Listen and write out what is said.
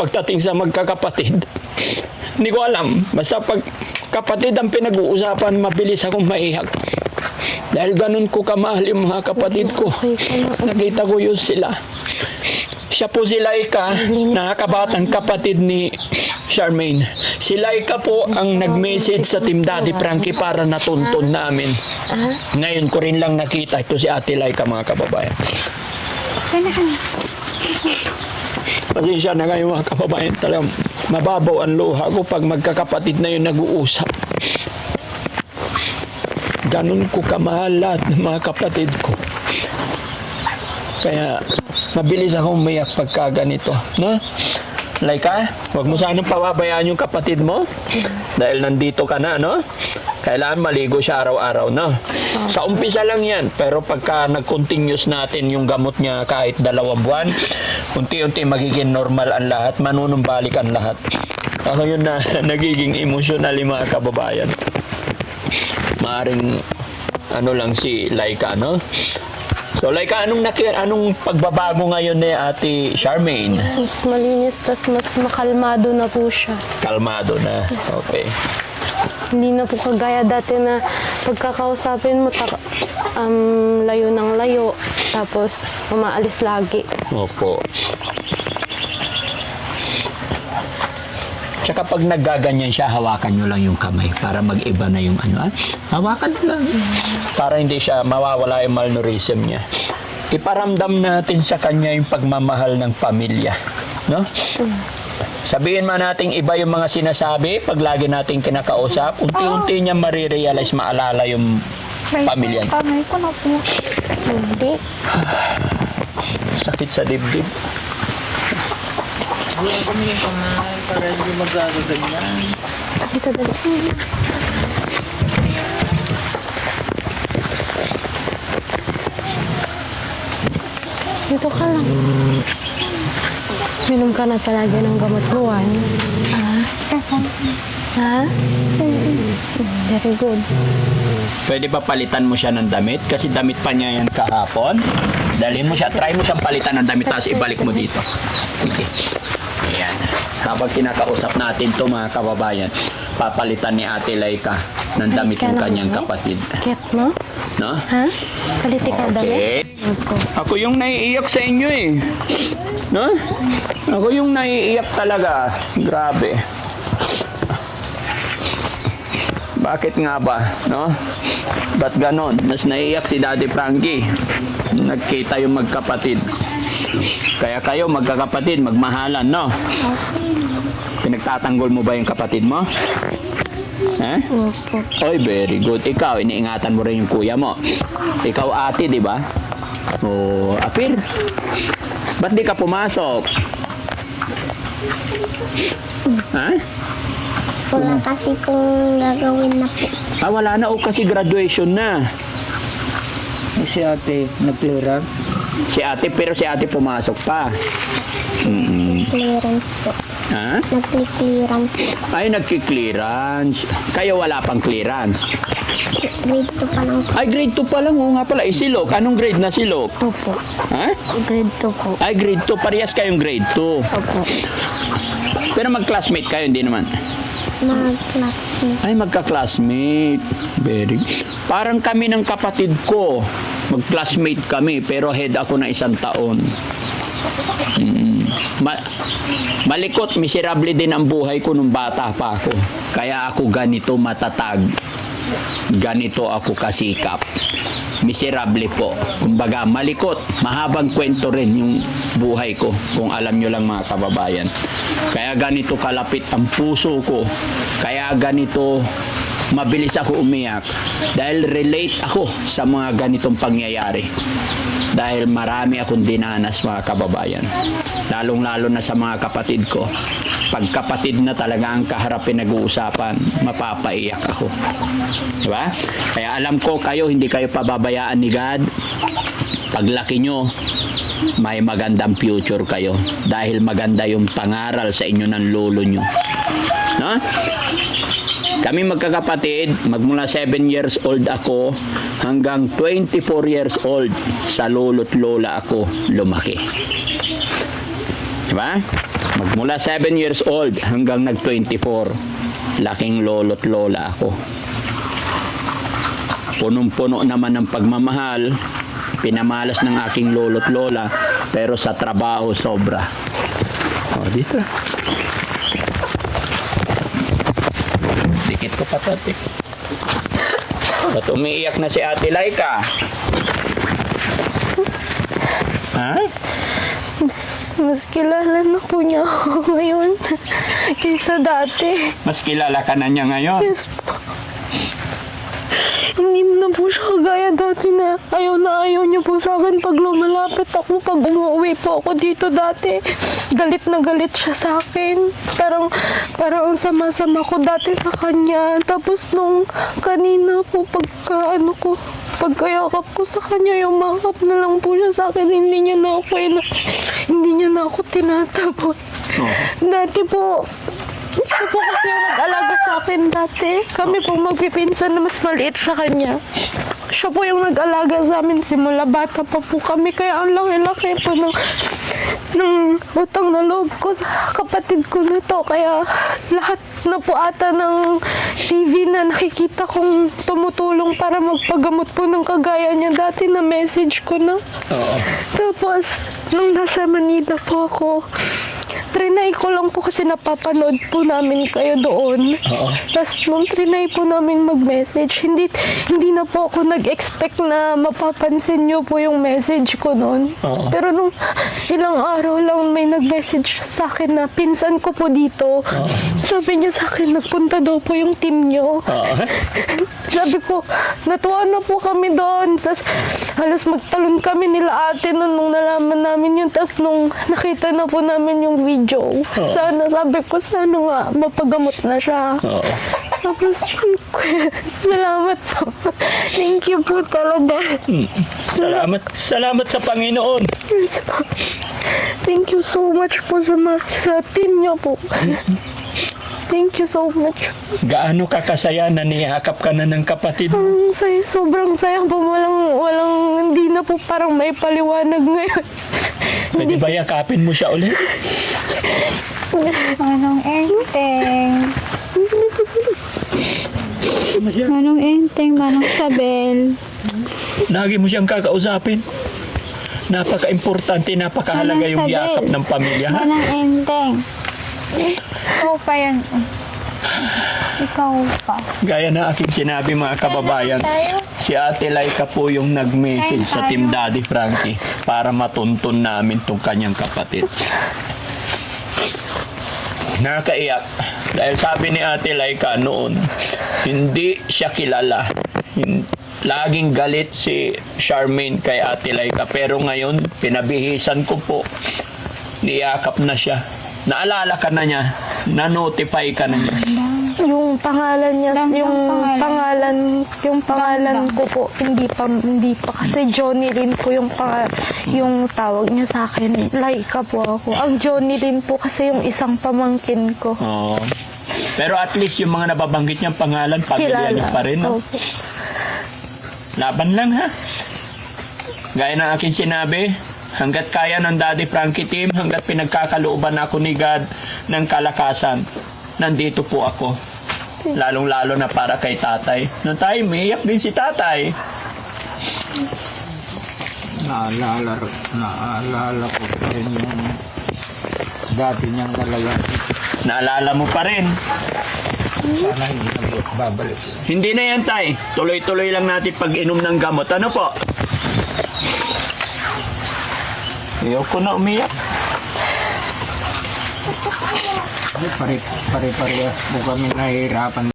pagdating sa magkakapatid, hindi ko alam. Basta pag kapatid ang pinag-uusapan, mabilis akong maiyak. Dahil ganun ko kamahal yung mga kapatid ko. Nakita ko yun sila. Siya po si Laika, nakakabatang kapatid ni Charmaine. Si Laika po ang nag-message sa Team Daddy Frankie para natuntun namin. Ngayon ko rin lang nakita. Ito si Ate Laika, mga kababayan. Pasensya na kayo, mga kababayan. Talagang mababaw ang luha ko pag magkakapatid na yun nag-uusap. Ganun ko kamahal lahat ng mga kapatid ko. Kaya mabilis akong umiyak pagka ganito, no? Laika, huwag mo sanang pababayaan yung kapatid mo dahil nandito ka na, no? Kailangan maligo siya araw-araw, no? Sa umpisa lang yan, pero pagka nag-continuous natin yung gamot niya kahit 2 buwan, unti-unti magiging normal ang lahat, manunumbalik ang lahat. Ako yun na nagiging emotional yung mga kababayan. Maaring ano lang si Laika, no? So Laika, anong pagbabago ngayon ni Ate Charmaine? Mas malinis, tas mas makalmado na po siya. Kalmado na. Yes. Okay. Hindi na po kagaya dati na pagkakausapin mo, layo ng layo, tapos umaalis lagi. Opo. Tsaka pag naggaganyan siya, hawakan nyo lang yung kamay para mag-iba na yung ano. Hawakan nyo lang. Para hindi siya mawawala yung malnourism niya. Iparamdam natin sa kanya yung pagmamahal ng pamilya. No? Sabihin man natin iba yung mga sinasabi, pag lagi natin kinakausap, unti-unti niya marirealize, maalala yung pamilya niya. Kamay ko na po. Hindi. Sakit sa dibdib. Wala kami yung kamay para hindi magagaganyan. Dito dali. Dito ka lang. Minom ka na palagi ng gamot mo, Juan. Ha? Very good. Pwede ba palitan mo siya ng damit? Kasi damit pa niya yan kahapon. Dalhin mo siya, try mo siyang palitan ng damit, tapos ibalik mo dito. Sige. Ayan. Habang kinakausap natin to mga kababayan, papalitan ni Ate Laika ng damit ng kanyang kapatid. Kit mo? No? Ha? Palitik ka damit? Opo. Ako yung naiiyak sa inyo eh. No? Ako yung naiiyak talaga. Grabe. Bakit nga ba? No? Ba't ganon? Mas naiiyak si Daddy Frankie. Nagkita yung magkapatid. Kaya kayo magkakapatid, magmahalan, no? Pinagtatanggol mo ba yung kapatid mo? Eh? Opo. Oy, very good. Ikaw, iniingatan mo rin yung kuya mo. Ikaw ate, di ba? Oh, Apir. Ba't di ka pumasok? Ha? Wala kasi kung gagawin na po. Wala na. Kasi graduation na. Si ate, nag-clearance. Si ate, pero si ate pumasok pa. Clearance po. Ha? Nag-clearance po. Ay, nagki-clearance. Kayo wala pang clearance. Grade 2 pa lang po. Ay, grade 2 pa lang. Oo nga pala. Silok. Anong grade na Silok? Opo. Ha? Grade 2 po. Ay, grade 2. Parehas kayong grade 2. Opo. Pero mag-classmate kayo, hindi naman. Mag-classmate. Ay, magka-classmate. Very good. Parang kami ng kapatid ko. Mag-classmate kami, pero head ako na 1 taon. Malikot, miserable din ang buhay ko nung bata pa ako. Kaya ako ganito matatag. Ganito ako kasikap. Miserable po. Kumbaga, malikot. Mahabang kwento rin yung buhay ko, kung alam nyo lang mga kababayan. Kaya ganito kalapit ang puso ko. Kaya ganito mabilis ako umiyak. Dahil relate ako sa mga ganitong pangyayari. Dahil marami akong dinanas mga kababayan. Lalong-lalo na sa mga kapatid ko. Pag kapatid na talaga ang kaharap pinag-uusapan, mapapaiyak ako. Diba? Kaya alam ko kayo, hindi kayo pababayaan ni God. Paglaki nyo, may magandang future kayo. Dahil maganda yung pangaral sa inyo ng lolo nyo. No? Kami magkakapatid, magmula 7 years old ako hanggang 24 years old sa lolo't lola ako lumaki. Diba? Magmula 7 years old hanggang nag-24, laking lolo't lola ako. Punong-puno naman ng pagmamahal, pinamalas ng aking lolo't lola, pero sa trabaho sobra. O, dito. Dikit ko patatik. Ba't umiiyak na si Ate Laika? Ha? Mas kilala na po niya ako ngayon kaysa dati. Mas kilala ka na niya ngayon. Yes po. Hindi na po siya kagaya dati na ayaw niya po sa akin pag lumalapit ako, pag umuwi po ako dito dati. Galit na galit siya sa akin. Parang ang sama-sama ko dati sa kanya. Tapos nung kanina po pagkayakap ko sa kanya, yung makap na lang po siya sa akin. Hindi niya na ako tinatabot. Dati po, siya po kasi yung nag-alaga sa akin dati. Kami po magpipinsan na mas maliit sa kanya. Siya po yung nag-alaga sa amin simula bata pa po kami. Kaya ang laki-laki po ng utang na loob ko sa kapatid ko na to. Kaya lahat na po ata ng TV na nakikita kong tumutulong para magpagamot po ng kagaya niya dati na message ko na. Oo. Tapos, nung nasa Manila po ako, trinay ko lang po kasi napapanood po namin kayo doon. Oo. Tapos nung trinay po namin mag-message, hindi na po ako nag-expect na mapapansin niyo po yung message ko noon. Oo. Pero nung ilang araw lang may nag-message sa akin na pinsan ko po dito. Sabi niya sa akin, nagpunta daw po yung team niyo. Oo. Sabi ko, natuwa na po kami doon. Tapos halos magtalon kami nila ate nung nalaman namin yun. Tapos nung nakita na po namin yung video, sabi ko, sana nga mapagamot na siya. Oo. Tapos, salamat po. Thank you po talaga. Salamat sa Panginoon. Thank you so much po sa team niyo po. Thank you so much. Gaano ka kasaya na niyakap ka na ng kapatid mo? Ang saya, sobrang saya po. Hindi na po parang may paliwanag ngayon. Pwede ba yakapin mo siya ulit? Manong Enteng. Manong Enteng, Manong Sabel. Lagi mo siyang kakausapin. Napaka-importante, napakahalaga yung yakap ng pamilya, ha? Manong Enteng. Ikaw pa yan. Ikaw pa. Gaya na aking sinabi, mga kababayan, si Ate Laika po yung nag-message sa Team Daddy Frankie para matuntun namin tong kanyang kapatid. Nakakaiyak dahil sabi ni Ate Laika noon, hindi siya kilala. Laging galit si Charmaine kay Ate Laika, pero ngayon pinabihisan ko po, niyakap na siya. Naalala ka na niya, na-notify ka na niya. Yung pangalan niya, yung pangalan ko po, hindi pa kasi Johnny rin po yung tawag niya sa akin. Laika po ako. Ang Johnny rin po kasi yung isang pamangkin ko. Oo. Pero at least yung mga nababanggit niyang pangalan, pamilya niya pa rin, no? Opo. Laban lang, ha? Gaya ng aking sinabi, hanggat kaya ng Daddy Frankie team, hanggat pinagkakalooban ako ni God ng kalakasan, nandito po ako. Lalong-lalo na para kay tatay. Nung tayo, umiiyak din si tatay. Naalala ko pa rin yung dati niyang kalayan. Naalala mo pa rin. Sana hindi na babalik. Hindi na yan, tay. Tuloy-tuloy lang natin pag-inom ng gamot. Ano po? Ayoko na umiyak. Pare-parehas po kami nahihirapan.